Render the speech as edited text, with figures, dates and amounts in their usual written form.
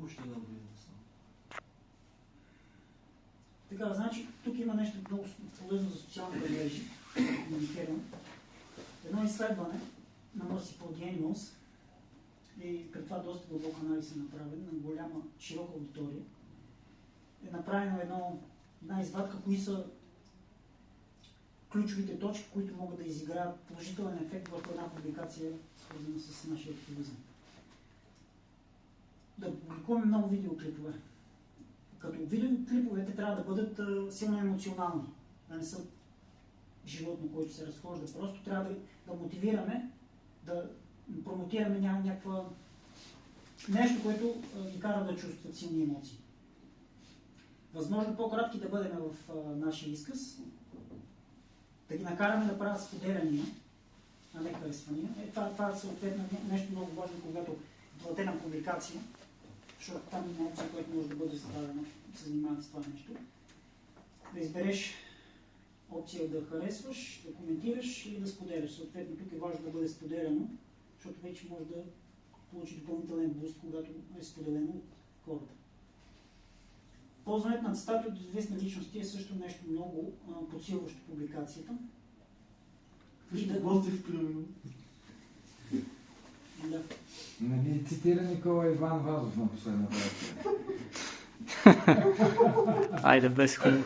Още една година само. Така, значи, тук има нещо много полезно за социалните мрежи, комуникиране. Едно изследване на Mercy for the Animals, и при това доста дълбок анализ е направен на голяма, широка аудитория. Е направено една извадка, кои са ключовите точки, които могат да изиграят положителен ефект върху една публикация, свързана с нашия активизъм. Да публикуваме много видеоклипове. Като видеоклиповете трябва да бъдат силно емоционални, да не са животно, което се разхожда. Просто трябва да мотивираме, да промотираме някаква нещо, което ги кара да чувстват силни емоции. Възможно по-кратки да бъдем в нашия изказ, да ги накараме да правят споделяния, а не харесвания. Това е съответно нещо много важно, когато е платена публикация, защото там има опция, която може да бъде зададена, се занимават с това нещо. Да избереш опция да харесваш, да коментираш или да споделяш. Съответно, тук е важно да бъде споделено, защото вече може да получи допълнителен буст, когато е споделено от хората. Ползването на цитати от известни личности е също нещо много подсилващо публикацията. Гостев, примерно. Да. Нали цитира Никола Иван Вазов на последната версия. Айде, без хумор.